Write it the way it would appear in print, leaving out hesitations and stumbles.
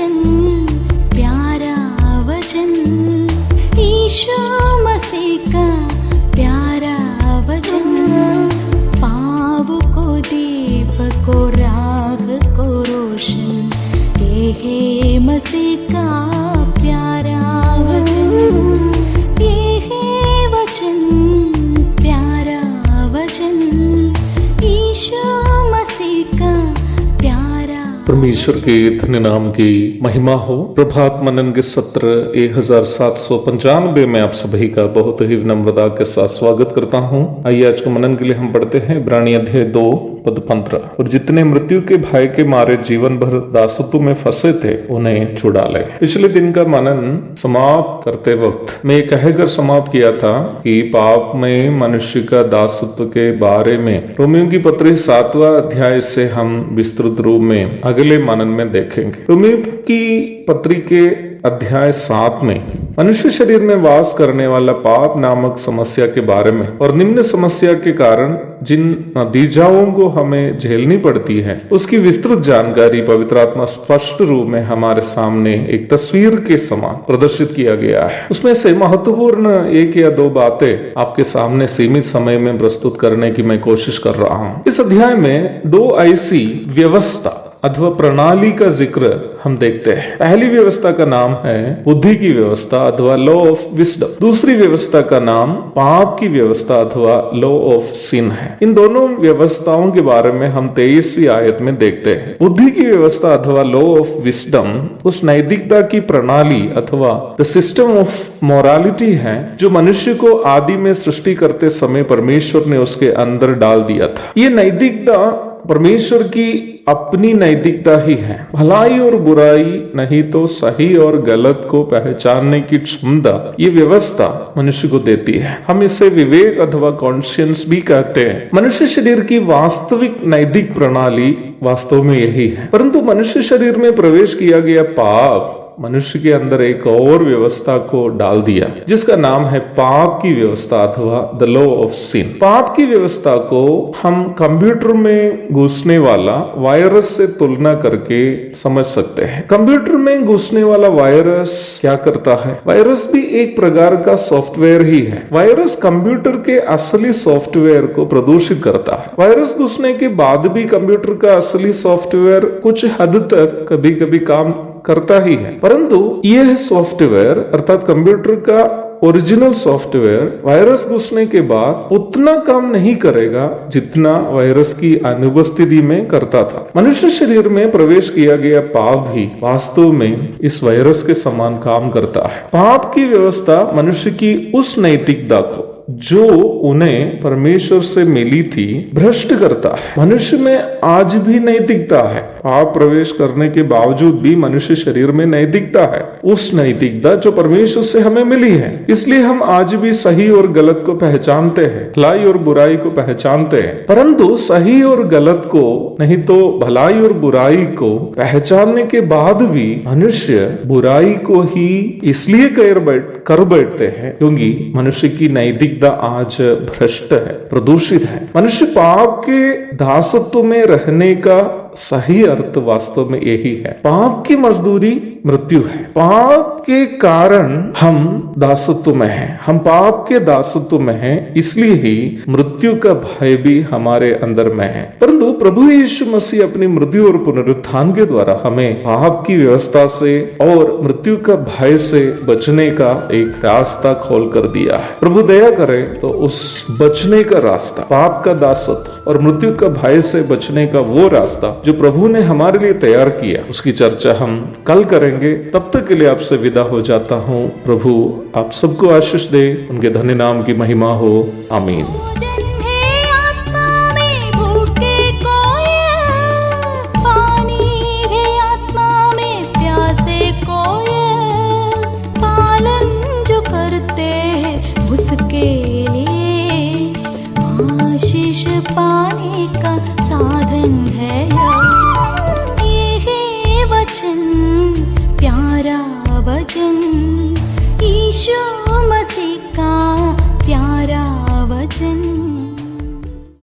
वचन, प्यारा वचन, ईशो मसीह का प्यारा वचन, पाँव को दीप को राह को रोशन, ये है मसीह का प्यारा वचन, ये है वचन, प्यारा वचन, ईशो मसीह का प्यारा। परमेश्वर के धन्य नाम की महिमा हो। प्रभात मनन के सत्र 1795 में आप सभी का बहुत ही विनम्रता के साथ स्वागत करता हूं। आइए आज के मनन के लिए हम पढ़ते हैं इब्रानी अध्याय 2 पद 15। और जितने मृत्यु के भय के मारे जीवन भर दासत्व में फंसे थे उन्हें छुड़ा ले। पिछले दिन का मनन समाप्त करते वक्त मैं कहकर समाप्त किया था कि पाप में मनुष्य का दासत्व के बारे में रोमियो की पत्री 7वां अध्याय से हम विस्तृत रूप में अगले मनन में देखेंगे। रोमियो की पत्री के अध्याय 7 में मनुष्य शरीर में वास करने वाला पाप नामक समस्या के बारे में और निम्न समस्या के कारण जिन नतीजाओं को हमें झेलनी पड़ती है उसकी विस्तृत जानकारी पवित्र आत्मा स्पष्ट रूप में हमारे सामने एक तस्वीर के समान प्रदर्शित किया गया है। उसमें से महत्वपूर्ण 1 या 2 बातें आपके सामने सीमित समय में प्रस्तुत करने की मैं कोशिश कर रहा हूँ। इस अध्याय में 2 ऐसी व्यवस्था अथवा प्रणाली का जिक्र हम देखते हैं। पहली व्यवस्था का नाम है बुद्धि की व्यवस्था अथवा लॉ ऑफ विजडम। दूसरी व्यवस्था का नाम पाप की व्यवस्था अथवा लॉ ऑफ सिन है। इन दोनों व्यवस्थाओं के बारे में हम 23वीं आयत में देखते हैं। बुद्धि की व्यवस्था अथवा लॉ ऑफ विजडम उस नैतिकता की प्रणाली अथवा द सिस्टम ऑफ मोरालिटी है जो मनुष्य को आदि में सृष्टि करते समय परमेश्वर ने उसके अंदर डाल दिया था। ये नैतिकता परमेश्वर की अपनी नैतिकता ही है। भलाई और बुराई नहीं तो सही और गलत को पहचानने की क्षमता ये व्यवस्था मनुष्य को देती है। हम इसे विवेक अथवा कॉन्शियंस भी कहते हैं। मनुष्य शरीर की वास्तविक नैतिक प्रणाली वास्तव में यही है। परंतु मनुष्य शरीर में प्रवेश किया गया पाप मनुष्य के अंदर एक और व्यवस्था को डाल दिया जिसका नाम है पाप की व्यवस्था अथवा द लॉ ऑफ सिन। पाप की व्यवस्था को हम कंप्यूटर में घुसने वाला वायरस से तुलना करके समझ सकते हैं। कंप्यूटर में घुसने वाला वायरस क्या करता है? वायरस भी एक प्रकार का सॉफ्टवेयर ही है। वायरस कंप्यूटर के असली सॉफ्टवेयर को प्रदूषित करता है। वायरस घुसने के बाद भी कंप्यूटर का असली सॉफ्टवेयर कुछ हद तक कभी कभी काम करता ही है, परंतु यह सॉफ्टवेयर अर्थात कंप्यूटर का ओरिजिनल सॉफ्टवेयर वायरस घुसने के बाद उतना काम नहीं करेगा जितना वायरस की अनुपस्थिति में करता था। मनुष्य शरीर में प्रवेश किया गया पाप भी वास्तव में इस वायरस के समान काम करता है। पाप की व्यवस्था मनुष्य की उस नैतिकता को जो उन्हें परमेश्वर से मिली थी भ्रष्ट करता है। मनुष्य में आज भी नैतिकता है। पाप प्रवेश करने के बावजूद भी मनुष्य शरीर में नैतिकता है, उस नैतिकता जो परमेश्वर से हमें मिली है। इसलिए हम आज भी सही और गलत को पहचानते हैं, भलाई और बुराई को पहचानते हैं। परंतु सही और गलत को नहीं तो भलाई और बुराई को पहचानने के बाद भी मनुष्य बुराई को ही इसलिए कर बैठते हैं क्योंकि मनुष्य की नैतिकता आज भ्रष्ट है, प्रदूषित है। मनुष्य पाप के दासत्व में रहने का सही अर्थ वास्तव में यही है। पाप की मजदूरी मृत्यु है। पाप के कारण हम दासत्व में हैं। हम पाप के दासत्व में हैं, इसलिए ही मृत्यु का भय भी हमारे अंदर में है। परंतु प्रभु यीशु मसीह अपनी मृत्यु और पुनरुत्थान के द्वारा हमें पाप की व्यवस्था से और मृत्यु का भय से बचने का एक रास्ता खोल कर दिया है। प्रभु दया करे तो उस बचने का रास्ता, पाप का दासत्व और मृत्यु का भय से बचने का वो रास्ता जो प्रभु ने हमारे लिए तैयार किया, उसकी चर्चा हम कल करेंगे। तब तक के लिए आपसे विदा हो जाता हूँ। प्रभु आप सबको आशीष दे, उनके धन्य नाम की महिमा हो। आमीन।